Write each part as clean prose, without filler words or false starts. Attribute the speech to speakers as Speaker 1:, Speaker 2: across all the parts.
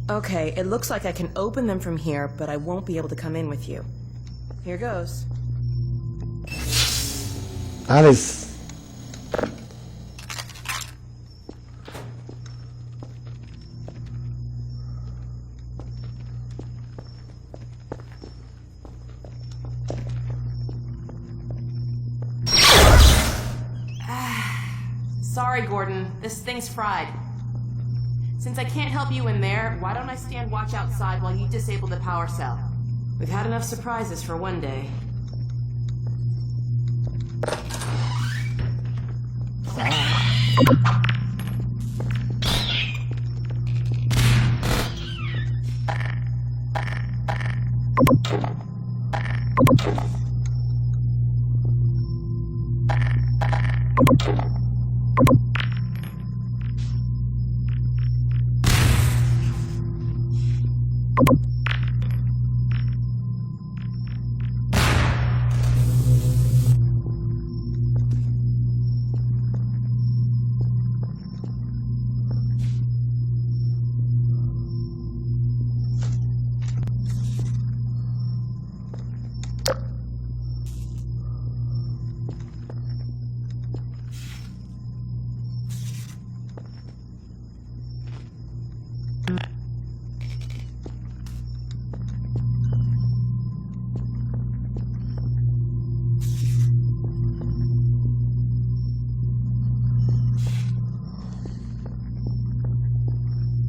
Speaker 1: Okay, it looks like I can open them from here, but I won't be able to come in with you. Here goes.
Speaker 2: Alice.
Speaker 1: Sorry, Gordon. This thing's fried. Since I can't help you in there, why don't I stand watch outside while you disable the power cell? We've had enough surprises for one day.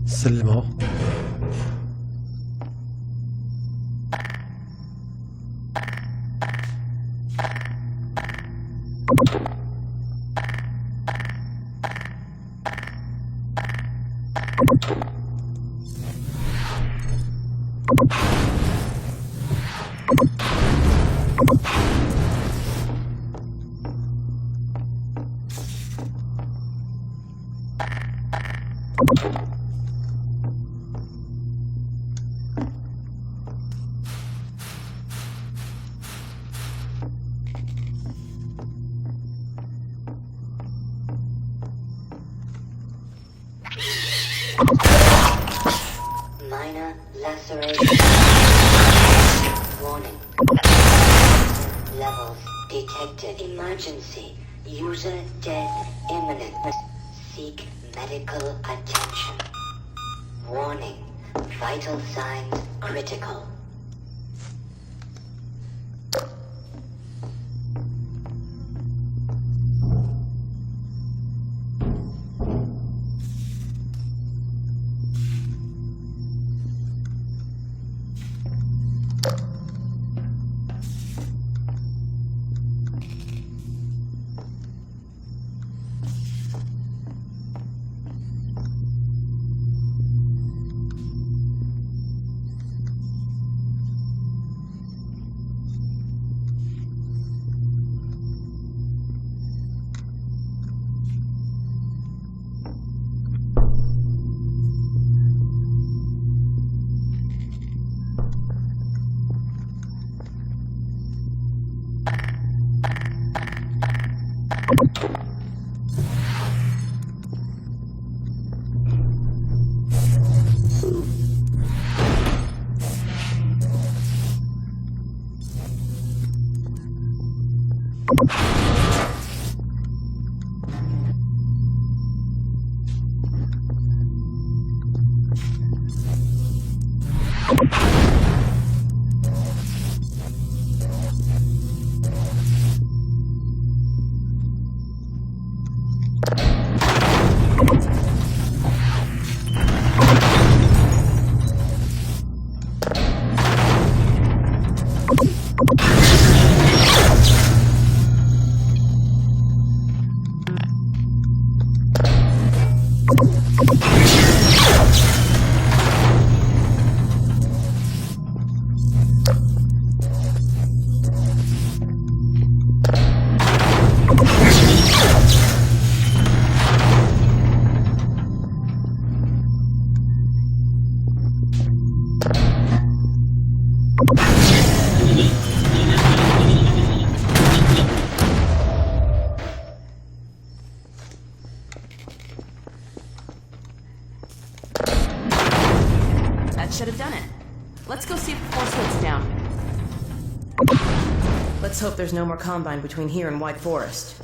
Speaker 2: سلم اهو.
Speaker 3: Minor laceration. Warning. Levels detected. Emergency. User dead imminent. Seek medical attention. Warning. Vital signs critical.
Speaker 1: That should have done it. Let's go see if the force field's down. Let's hope there's no more Combine between here and White Forest.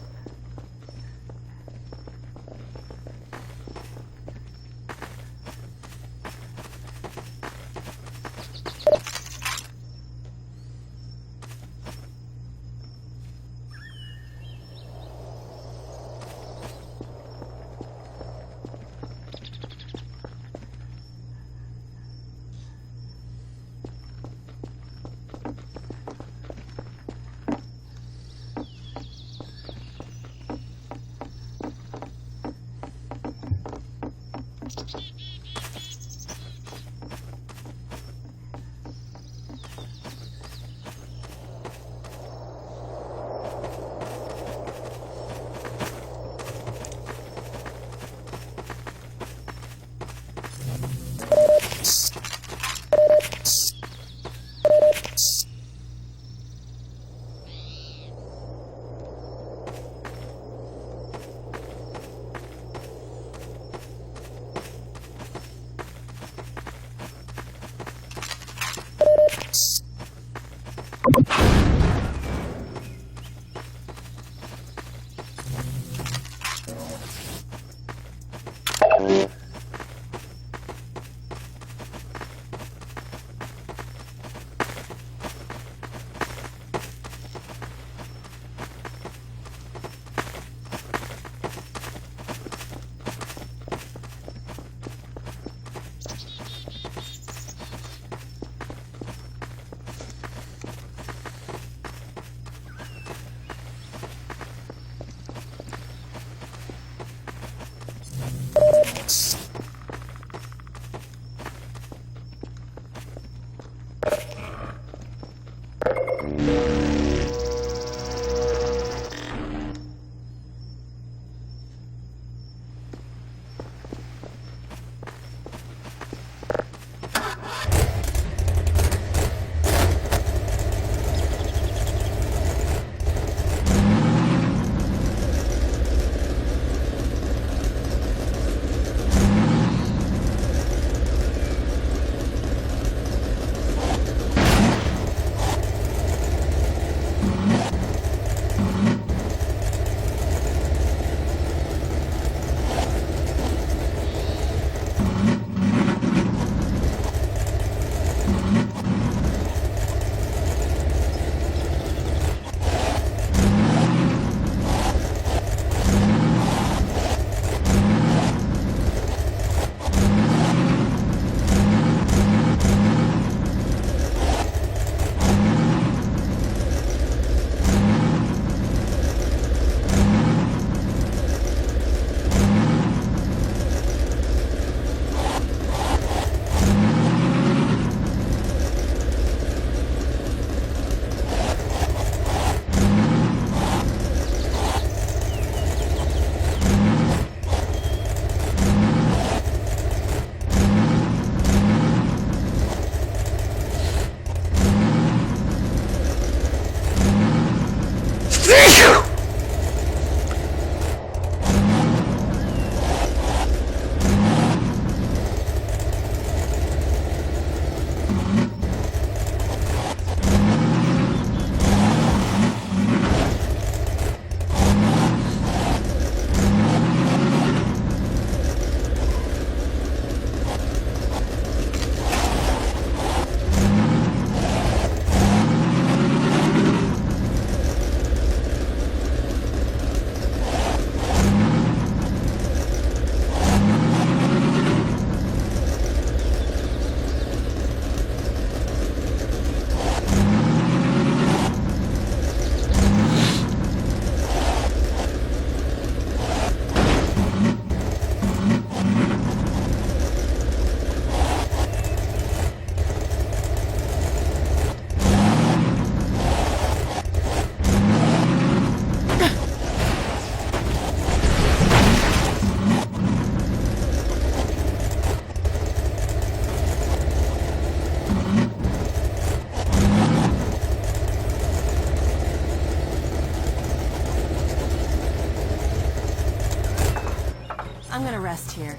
Speaker 1: rest here.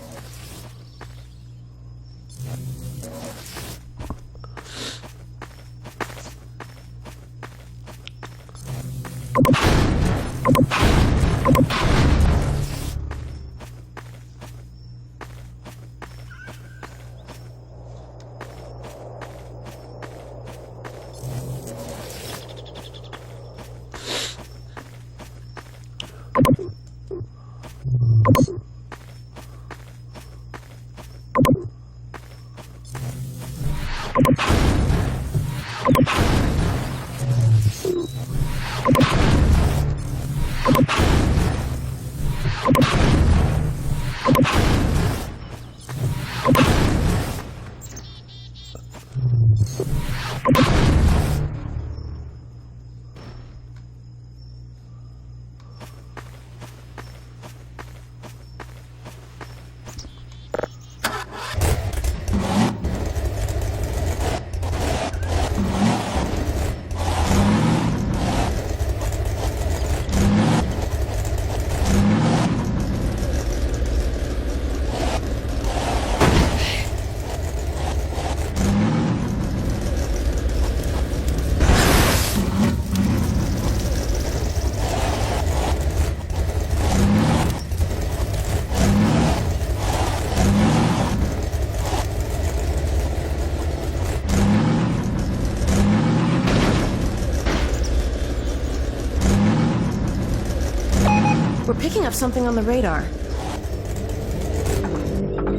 Speaker 1: We're picking up something on the radar.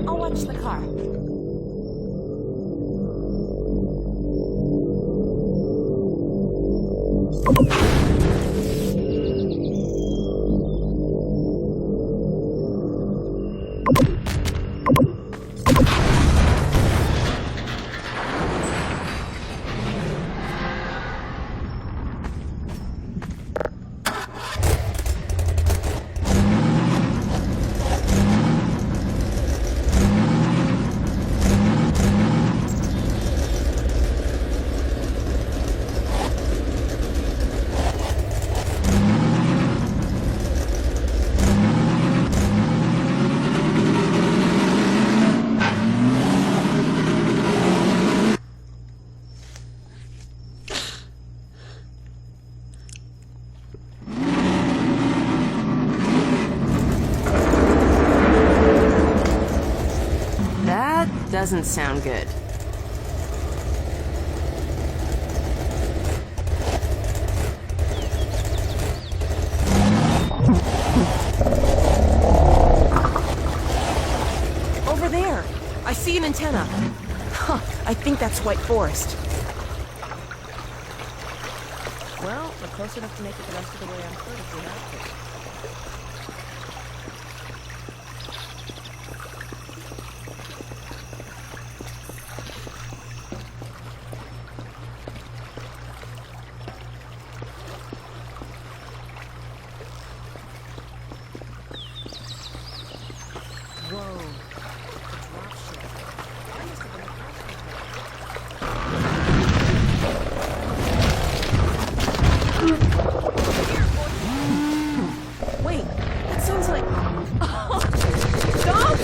Speaker 1: I'll watch the car. Doesn't sound good. Over there! I see an antenna. Huh, I think that's White Forest. Well, we're close enough to make it the rest of the way on foot if we have to. Wait, that sounds like... Oh, stop!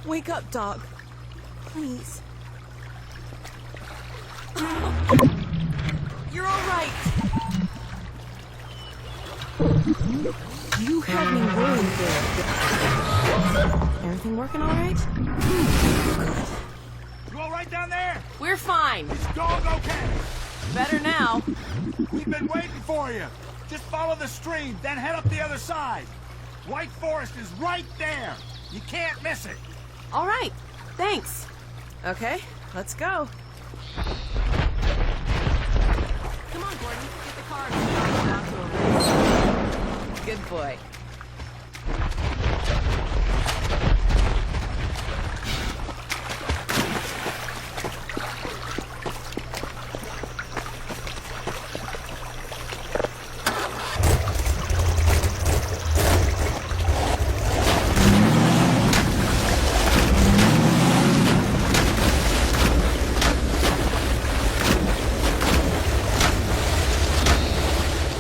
Speaker 1: Wake up, dog. Please. You're all right. You had me worried there. Everything working all right?
Speaker 4: You all right down there?
Speaker 1: We're fine.
Speaker 4: Is dog okay?
Speaker 1: Better now.
Speaker 4: We've been waiting for you. Just follow the stream, then head up the other side. White Forest is right there. You can't miss it.
Speaker 1: All right. Thanks. Okay, let's go. Come on, Gordon. Get the car and drive out to him. Good boy.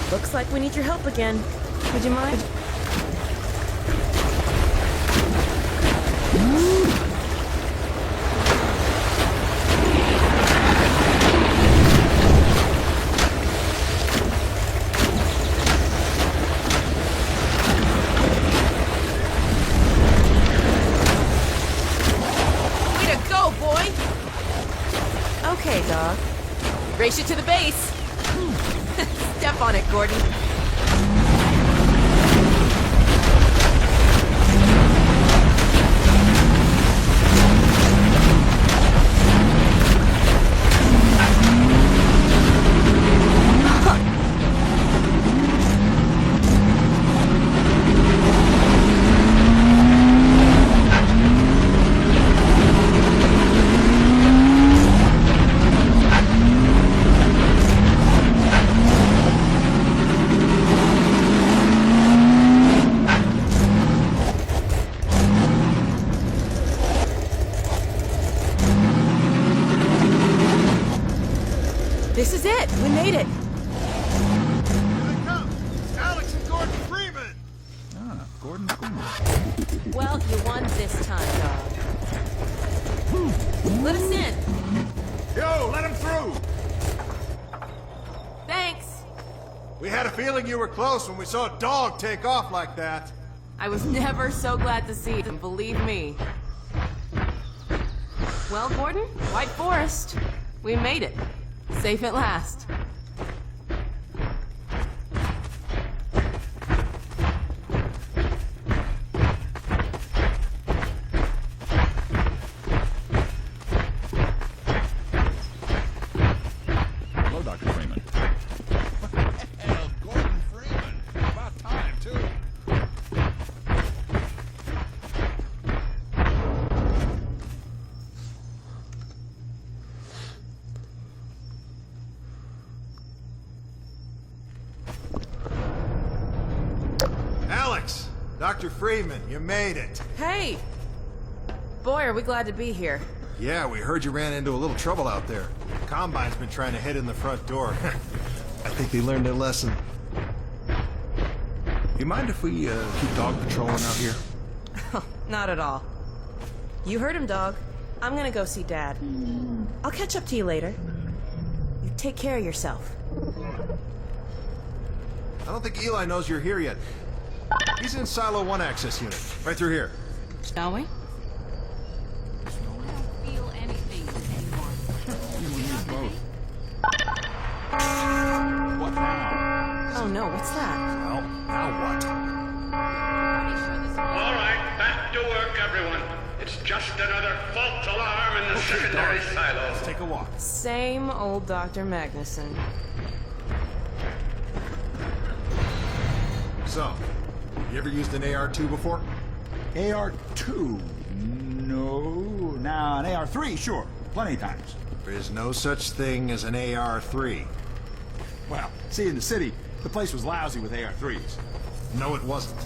Speaker 1: Looks like we need your help again. Would you mind? Way to go, boy! Okay, dog. Race you to the base. Step on it, Gordon. This is it. We made it.
Speaker 4: Here they come. It's Alex and Gordon Freeman.
Speaker 5: Ah, Gordon Freeman.
Speaker 1: Well, you won this time, dog. Let us in.
Speaker 4: Yo, let him through.
Speaker 1: Thanks.
Speaker 6: We had a feeling you were close when we saw a dog take off like that.
Speaker 1: I was never so glad to see him, believe me. Well, Gordon, White Forest. We made it. Safe at last.
Speaker 5: Hello, Dr. Freeman.
Speaker 4: Hell, Gordon Freeman. About time, too.
Speaker 6: Alex, Dr. Freeman, you made it.
Speaker 1: Hey! Boy, are we glad to be here.
Speaker 6: Yeah, we heard you ran into a little trouble out there. Combine's been trying to head in the front door. I think they learned their lesson.
Speaker 5: You mind if we keep dog patrolling out here?
Speaker 1: Not at all. You heard him, dog. I'm gonna go see Dad. I'll catch up to you later. You take care of yourself.
Speaker 6: I don't think Eli knows you're here yet. He's in Silo 1 access unit, right through here.
Speaker 1: Shall we?
Speaker 7: Feel anything anymore.
Speaker 5: What now?
Speaker 1: Oh no, what's that?
Speaker 6: Well, now what?
Speaker 8: All right, back to work, everyone. It's just another false alarm in the secondary silo.
Speaker 6: Let's take a walk.
Speaker 1: Same old Dr. Magnuson.
Speaker 6: So, you ever used an AR-2 before?
Speaker 5: AR-2? No. Now, an AR-3, sure. Plenty of times.
Speaker 6: There is no such thing as an AR-3.
Speaker 5: Well, see, in the city, the place was lousy with AR-3s.
Speaker 6: No, it wasn't.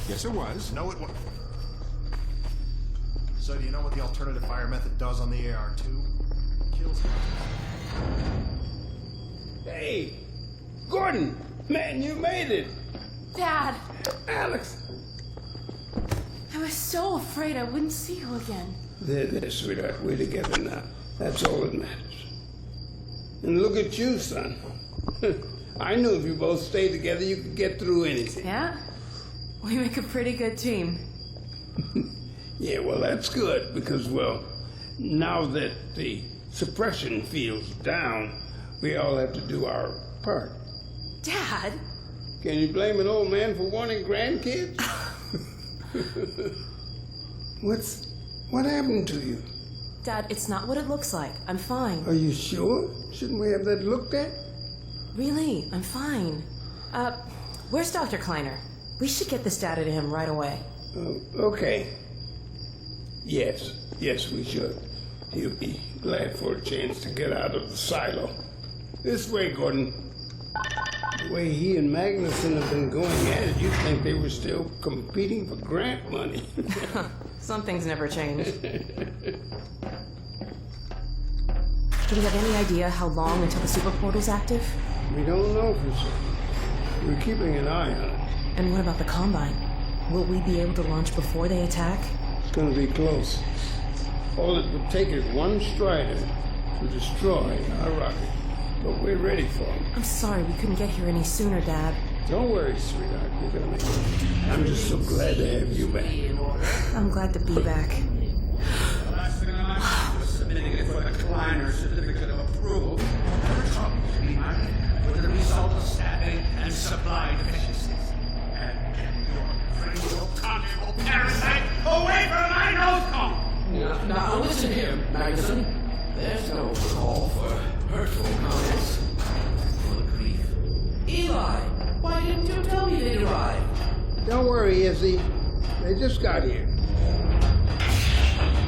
Speaker 5: Yes, it was.
Speaker 6: No, it wasn't. So, do you know what the alternative fire method does on the AR-2? Kills him.
Speaker 9: Hey, Gordon, man, you made it.
Speaker 1: Dad!
Speaker 9: Alex.
Speaker 1: I was so afraid I wouldn't see you again.
Speaker 9: There, sweetheart. We're together now. That's all that matters. And look at you, son. I knew if you both stayed together, you could get through anything.
Speaker 1: Yeah? We make a pretty good team.
Speaker 9: Yeah, well, that's good, because, well, now that the suppression field's down, We all have to do our part.
Speaker 1: Dad?
Speaker 9: Can you blame an old man for wanting grandkids? What happened to you?
Speaker 1: Dad, it's not what it looks like. I'm fine.
Speaker 9: Are you sure? Shouldn't we have that looked at?
Speaker 1: Really, I'm fine. Where's Dr. Kleiner? We should get this data to him right away.
Speaker 9: Okay. Yes, we should. He'll be glad for a chance to get out of the silo. This way, Gordon. The way he and Magnuson have been going at it, you'd think they were still competing for grant money.
Speaker 1: Some things never change. Do we have any idea how long until the super portal's active?
Speaker 9: We don't know for sure. We're keeping an eye on it.
Speaker 1: And what about the Combine? Will we be able to launch before they attack?
Speaker 9: It's gonna be close. All it would take is one Strider to destroy our rocket. But we're ready for him.
Speaker 1: I'm sorry we couldn't get here any sooner, Dad.
Speaker 9: Don't worry, sweetheart. We're gonna make it. I'm just so glad to have you back.
Speaker 1: I'm glad to be back.
Speaker 4: The last thing I'm asking was submitting it for the Kleiner certificate of approval. Never trouble to be my with the result of staffing and supply deficiencies. And get your cranial control parasite away from my nose cone!
Speaker 10: Now listen here, Magnuson. There's no call for hurtful comments. Good grief. Eli, why didn't you tell me they'd arrived?
Speaker 9: Don't worry, Izzy. They just got here.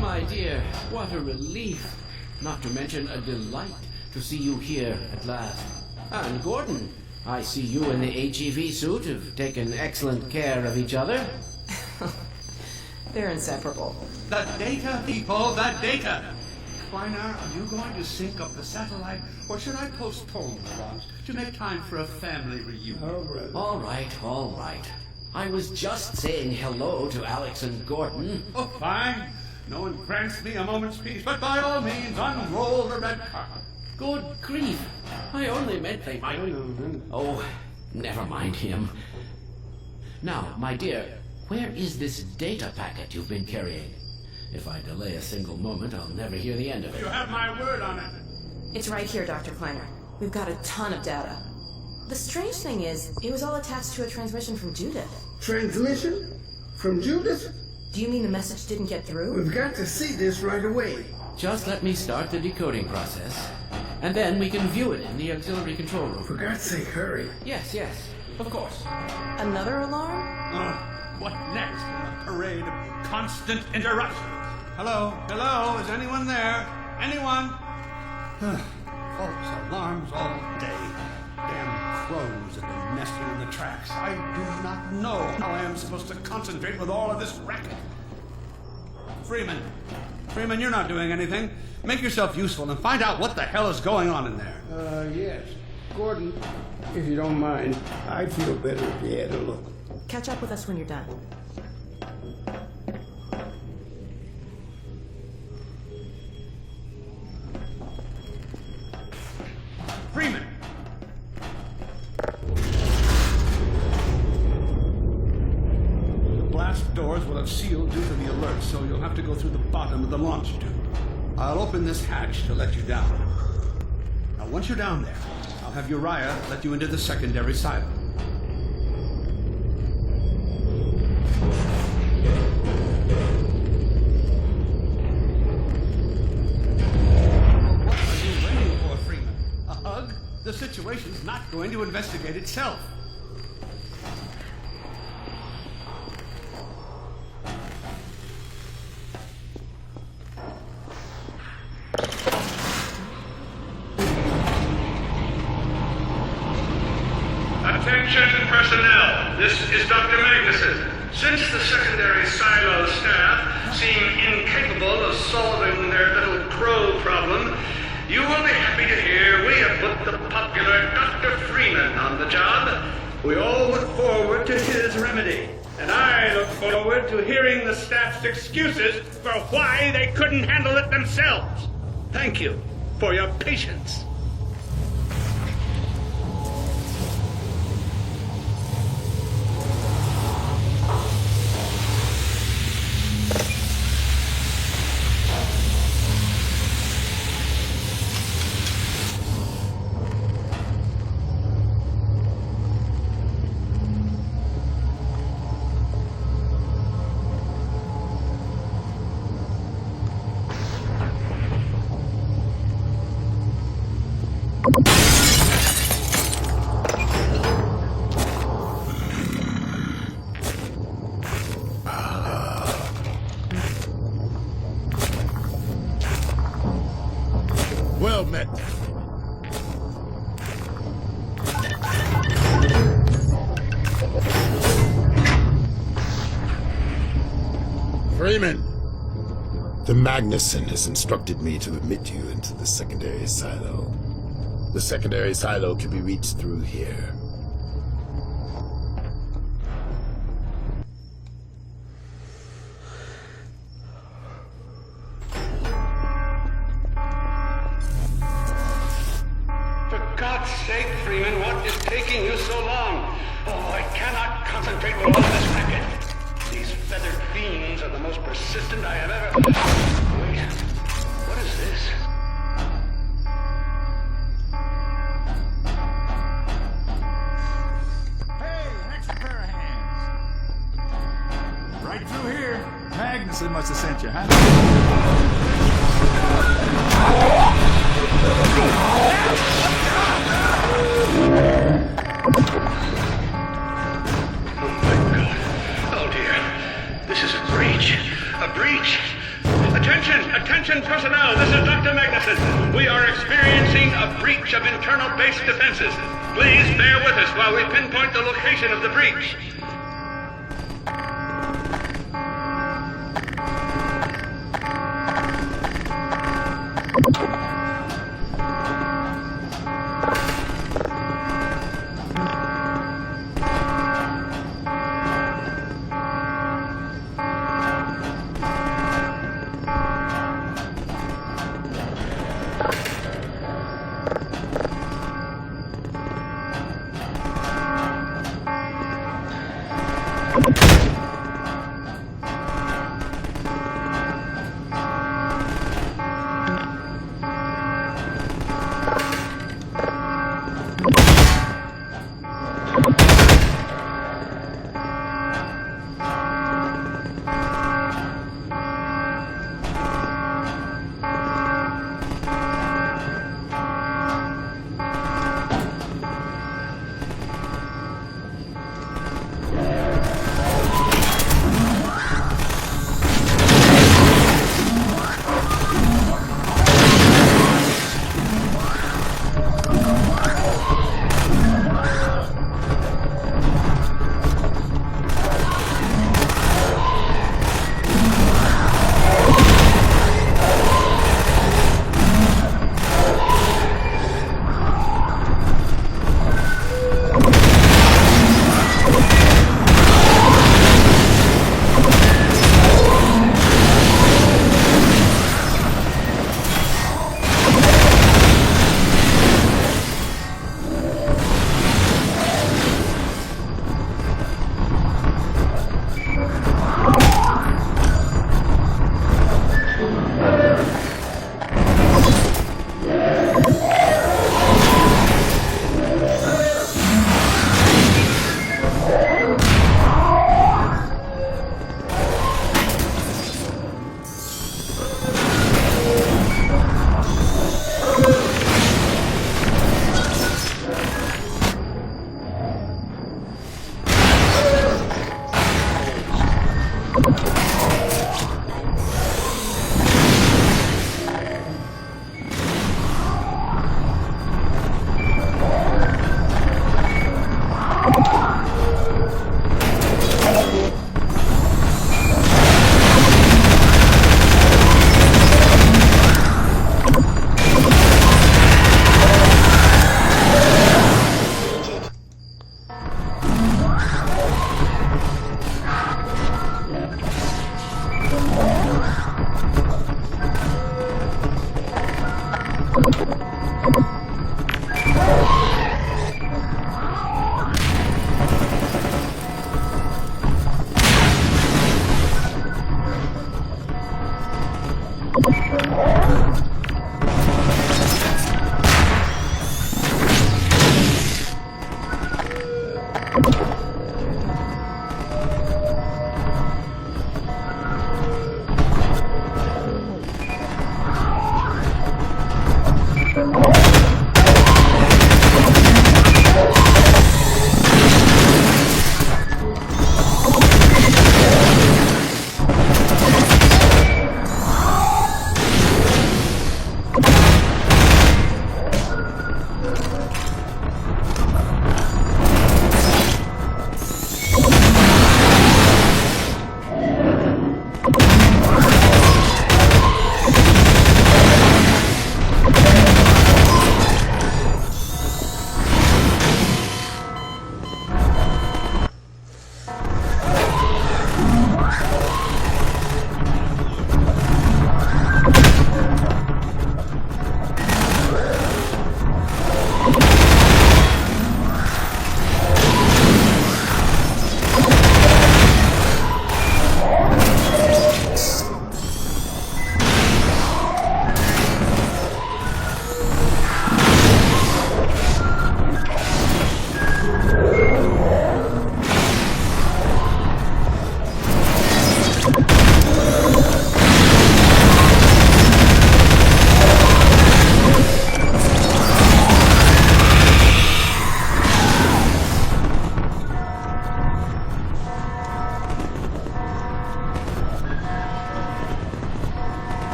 Speaker 10: My dear, what a relief. Not to mention a delight to see you here at last. And Gordon, I see you in the HEV suit have taken excellent care of each other.
Speaker 1: They're inseparable.
Speaker 4: The data, people, the data! Kleiner, are you going to sync up the satellite, or should I postpone the launch to make time for a family reunion?
Speaker 10: All right. I was just saying hello to Alex and Gordon.
Speaker 4: Oh, fine. No one grants me a moment's peace, but by all means, unroll the red carpet.
Speaker 10: Good grief. I only meant they might... Oh, never mind him. Now, my dear, where is this data packet you've been carrying? If I delay a single moment, I'll never hear the end of it.
Speaker 4: You have my word on it.
Speaker 1: It's right here, Dr. Kleiner. We've got a ton of data. The strange thing is, it was all attached to a transmission from Judith.
Speaker 9: Transmission? From Judith?
Speaker 1: Do you mean the message didn't get through?
Speaker 9: We've got to see this right away.
Speaker 10: Just let me start the decoding process, and then we can view it in the auxiliary control room.
Speaker 9: For God's sake, hurry.
Speaker 10: Yes, of course.
Speaker 1: Another alarm?
Speaker 4: What next in a parade of constant interruptions? Hello? Is anyone there? Anyone? False alarms all day. Damn crows have been nesting in the tracks. I do not know how I am supposed to concentrate with all of this racket. Freeman, you're not doing anything. Make yourself useful and find out what the hell is going on in there.
Speaker 9: Yes. Gordon, if you don't mind, I'd feel better if you had a look.
Speaker 1: Catch up with us when you're done.
Speaker 4: Freeman! The blast doors will have sealed due to the alert, so you'll have to go through the bottom of the launch tube. I'll open this hatch to let you down. Now, once you're down there, I'll have Uriah let you into the secondary silo. What are you waiting for, Freeman? A hug? The situation's not going to investigate itself.
Speaker 8: Attention personnel, this is Dr. Magnuson. Since the secondary silo staff seem incapable of solving their little crow problem, you will be happy to hear we have put the popular Dr. Freeman on the job. We all look forward to his remedy, and I look forward to hearing the staff's excuses for why they couldn't handle it themselves. Thank you for your patience.
Speaker 6: met.
Speaker 11: Freeman! The Magnuson has instructed me to admit you into the secondary silo. The secondary silo can be reached through here.
Speaker 8: For God's sake, Freeman, what is taking you so long? Oh, I cannot concentrate on this racket. These feathered fiends are the most persistent I have ever... Wait, what is this?
Speaker 5: Hey, an extra pair of hands. Right through here. Magnuson must have sent you, huh?
Speaker 8: Oh dear. This is a breach. A breach. Attention personnel. This is Dr. Magnuson. We are experiencing a breach of internal base defenses. Please bear with us while we pinpoint the location of the breach.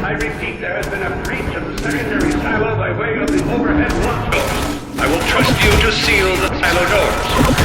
Speaker 8: I repeat, there has been a breach of the secondary silo by way of the overhead watch doors. I will trust you to seal the silo doors.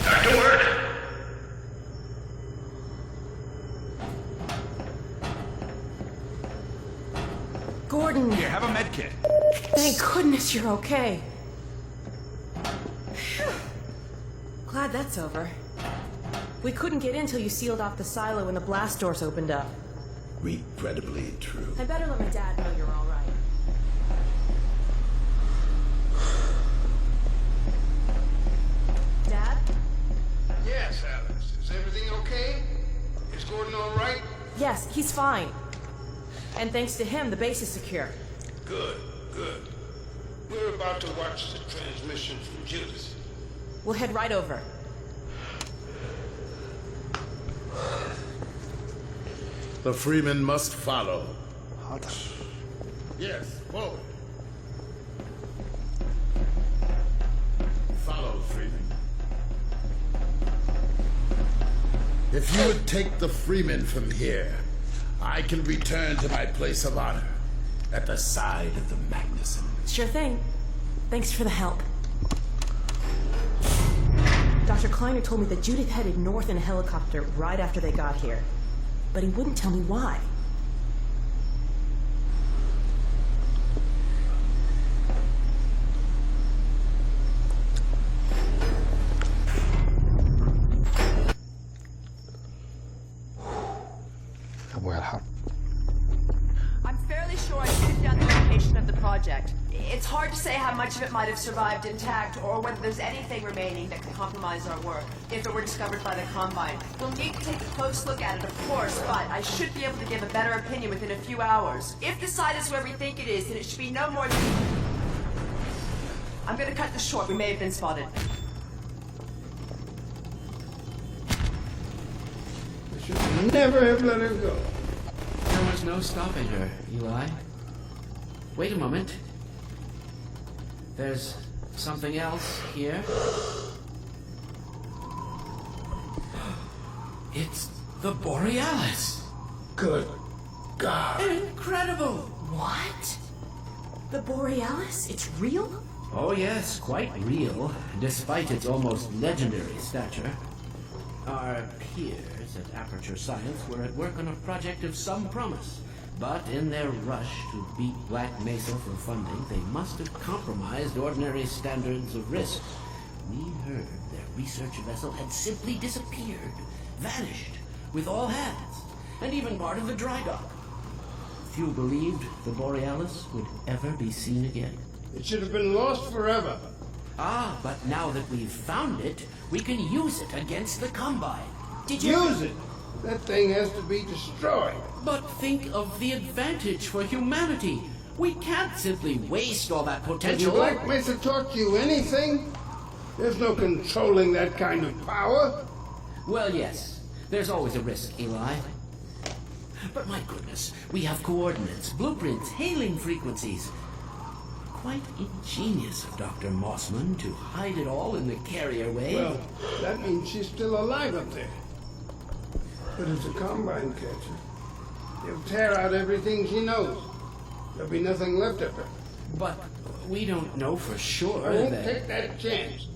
Speaker 8: Back to work.
Speaker 4: med kit.
Speaker 1: Thank goodness you're okay. Phew. Glad that's over. We couldn't get in till you sealed off the silo when the blast doors opened up.
Speaker 11: Regrettably true.
Speaker 1: I better let my dad know you're all right. Dad?
Speaker 9: Yes, Alex. Is everything okay? Is Gordon all right?
Speaker 1: Yes, he's fine. And thanks to him, the base is secure.
Speaker 9: Good, good. We're about to watch the transmission from Judith.
Speaker 1: We'll head right over.
Speaker 11: The Freeman must follow.
Speaker 2: حاضر.
Speaker 11: Yes, forward. Follow, Freeman. If you would take the Freeman from here, I can return to my place of honor at the side of the Magnuson.
Speaker 1: Sure thing. Thanks for the help. Dr. Kleiner told me that Judith headed north in a helicopter right after they got here. But he wouldn't tell me why.
Speaker 2: أبويا الحرب.
Speaker 12: I'm fairly sure I picked down the location of the project. It's hard to say how much of it might have survived intact or whether there's anything remaining that could compromise our work if it were discovered by the Combine. We'll need to take a close look at it, of course, but I should be able to give a better opinion within a few hours. If the site is where we think it is, then it should be no more than... I'm gonna cut this short. We may have been spotted.
Speaker 9: I should never have let her go.
Speaker 10: There was no stopping her, Eli. Wait a moment. There's something else here. It's the Borealis.
Speaker 9: Good God.
Speaker 10: Incredible!
Speaker 1: What? The Borealis? It's real?
Speaker 10: Oh yes, quite real, despite its almost legendary stature. Our peers at Aperture Science were at work on a project of some promise. But in their rush to beat Black Mesa for funding, they must have compromised ordinary standards of risk. We heard their research vessel had simply disappeared, vanished, with all hands, and even part of the dry dock. Few believed the Borealis would ever be seen again.
Speaker 9: It should have been lost forever.
Speaker 10: Ah, but now that we've found it, we can use it against the Combine.
Speaker 1: Did you...
Speaker 9: Use it! That thing has to be destroyed.
Speaker 10: But think of the advantage for humanity. We can't simply waste all that
Speaker 9: Has
Speaker 10: potential.
Speaker 9: Black Mesa taught you anything? There's no controlling that kind of power.
Speaker 10: Well, yes. There's always a risk, Eli. But my goodness, we have coordinates, blueprints, hailing frequencies. Quite ingenious of Dr. Mossman to hide it all in the carrier wave.
Speaker 9: Well, that means she's still alive up there. But as a Combine catcher, he'll tear out everything she knows. There'll be nothing left of her.
Speaker 10: But we don't know for sure
Speaker 9: I won't
Speaker 10: that...
Speaker 9: take that chance.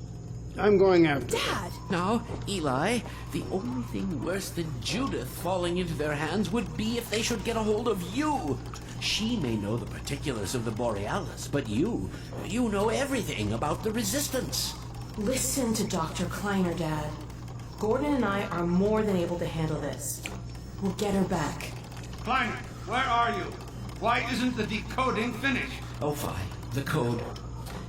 Speaker 9: I'm going after her.
Speaker 1: Dad!
Speaker 10: Now, Eli, the only thing worse than Judith falling into their hands would be if they should get a hold of you. She may know the particulars of the Borealis, but you know everything about the Resistance.
Speaker 1: Listen to Dr. Kleiner, Dad. Gordon and I are more than able to handle this. We'll get her back.
Speaker 4: Kleiner, where are you? Why isn't the decoding finished?
Speaker 10: Oh, fine. The code.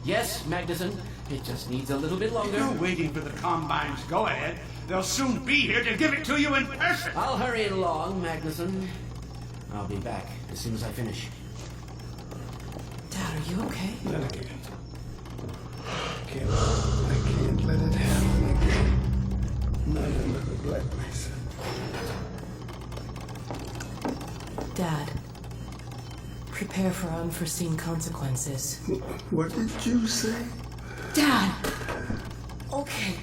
Speaker 10: Yes, Magnuson. It just needs a little bit longer.
Speaker 4: You're waiting for the Combine's go-ahead. They'll soon be here to give it to you in person.
Speaker 10: I'll hurry it along, Magnuson. I'll be back as soon as I finish.
Speaker 1: Dad, are you okay?
Speaker 9: Not again. I can't let it happen again. Not another Black Mesa.
Speaker 1: Dad, prepare for unforeseen consequences.
Speaker 9: What did you say?
Speaker 1: Dad! Okay.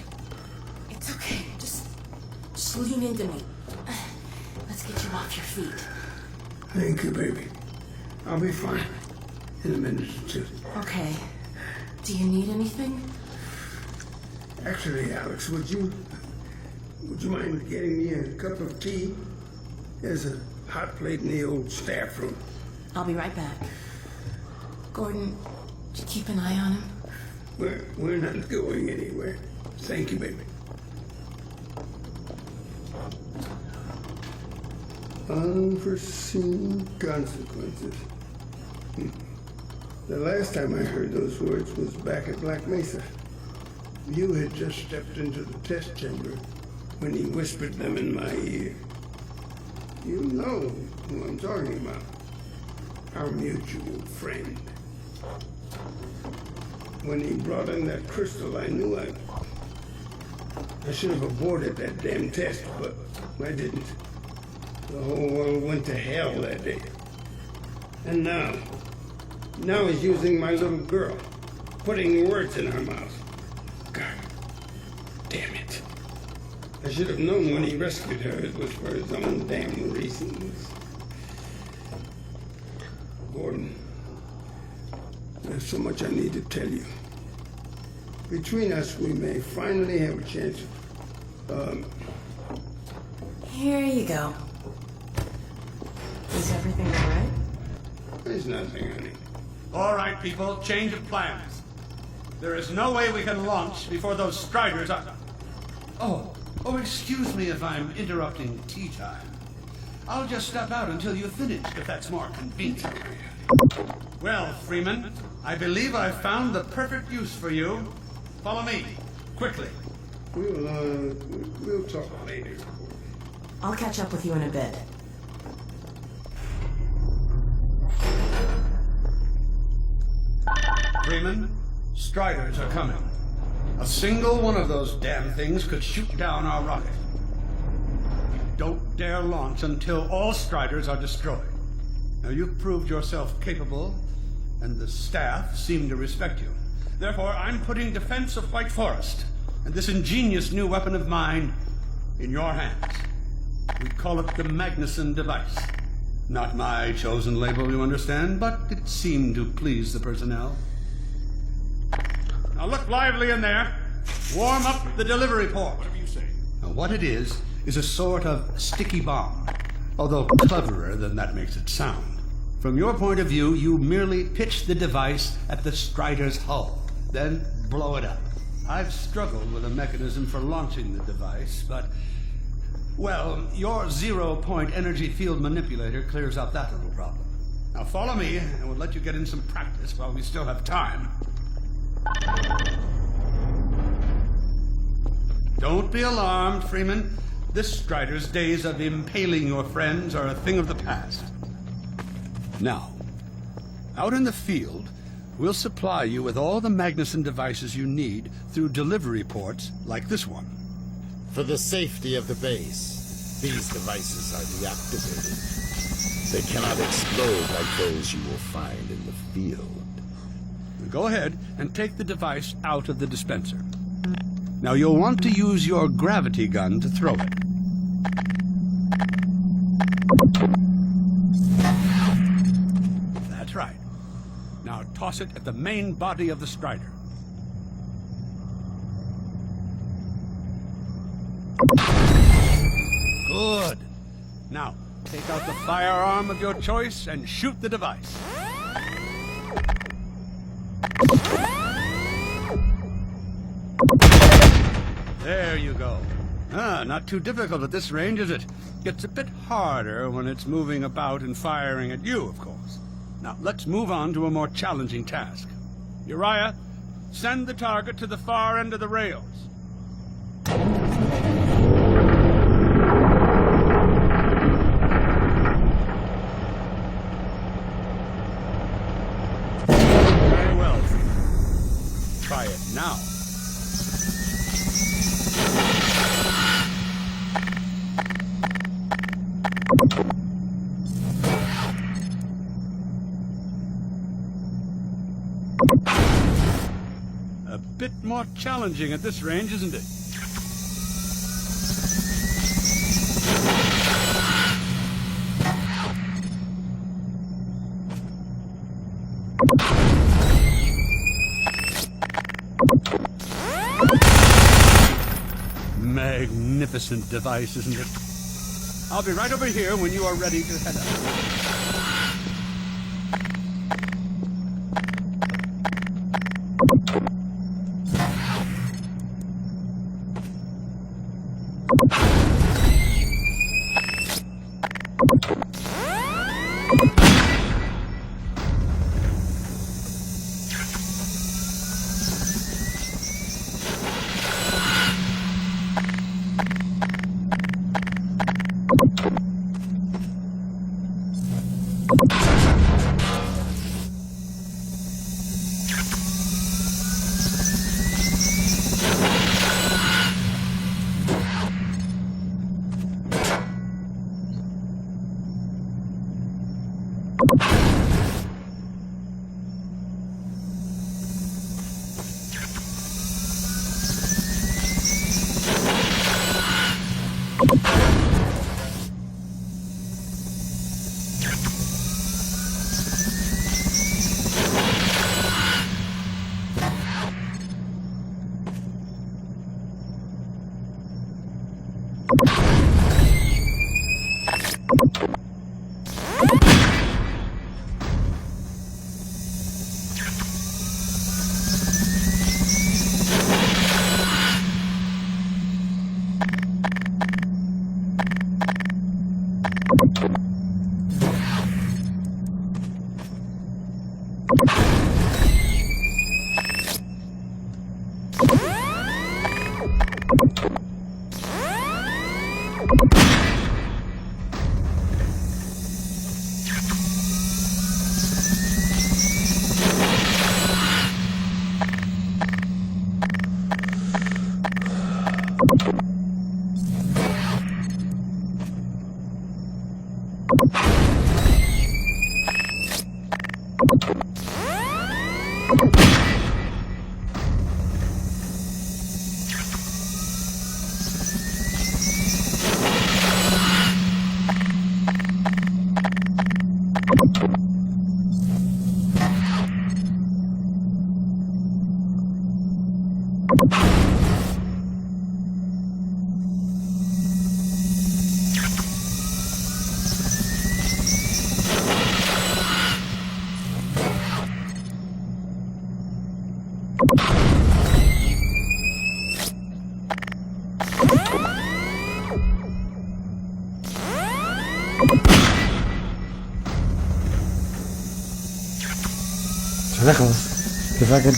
Speaker 1: It's okay. Just lean into me. Let's get you off your feet.
Speaker 9: Thank you, baby. I'll be fine in a minute or two.
Speaker 1: Okay. Do you need anything?
Speaker 9: Actually, Alex, would you mind getting me a cup of tea? There's a hot plate in the old staff room.
Speaker 1: I'll be right back. Gordon, did you keep an eye on him?
Speaker 9: We're not going anywhere. Thank you, baby. Unforeseen consequences. The last time I heard those words was back at Black Mesa. You had just stepped into the test chamber when he whispered them in my ear. You know who I'm talking about. Our mutual friend. When he brought in that crystal, I knew I should have aborted that damn test, but I didn't. The whole world went to hell that day. And now he's using my little girl, putting words in her mouth. God damn it. I should have known when he rescued her it was for his own damn reasons. Gordon, there's so much I need to tell you. Between us, we may finally have a chance of,
Speaker 1: Here you go. Is everything all right?
Speaker 9: There's nothing, honey.
Speaker 4: All right, people, change of plans. There is no way we can launch before those Striders are... Oh, excuse me if I'm interrupting tea time. I'll just step out until you've finished, if that's more convenient. Well, Freeman, I believe I've found the perfect use for you. Follow me, quickly.
Speaker 9: We'll talk later.
Speaker 1: I'll catch up with you in a bit.
Speaker 4: Freeman, Striders are coming. A single one of those damn things could shoot down our rocket. Don't dare launch until all Striders are destroyed. Now, you've proved yourself capable, and the staff seem to respect you. Therefore, I'm putting defense of White Forest and this ingenious new weapon of mine in your hands. We call it the Magnuson device. Not my chosen label, you understand, but it seemed to please the personnel. Now look lively in there. Warm up the delivery port. Whatever you say. Now what it is a sort of sticky bomb, although cleverer than that makes it sound. From your point of view, you merely pitch the device at the Strider's hull, then blow it up. I've struggled with a mechanism for launching the device, but, well, your zero-point energy field manipulator clears up that little problem. Now follow me, and we'll let you get in some practice while we still have time. Don't be alarmed, Freeman. This Strider's days of impaling your friends are a thing of the past. Now, out in the field, we'll supply you with all the Magnuson devices you need through delivery ports like this one.
Speaker 11: For the safety of the base, these devices are deactivated. They cannot explode like those you will find in the field.
Speaker 4: Go ahead and take the device out of the dispenser. Now you'll want to use your gravity gun to throw it. That's right. Now toss it at the main body of the Strider. Good. Now, take out the firearm of your choice and shoot the device. There you go. Not too difficult at this range, is it? Gets a bit harder when it's moving about and firing at you, of course. Now, let's move on to a more challenging task. Uriah, send the target to the far end of the rails. Very well. Try it now. A bit more challenging at this range, isn't it? Magnificent device, isn't it? I'll be right over here when you are ready to head out.
Speaker 2: مش هتخلص كفايه كده.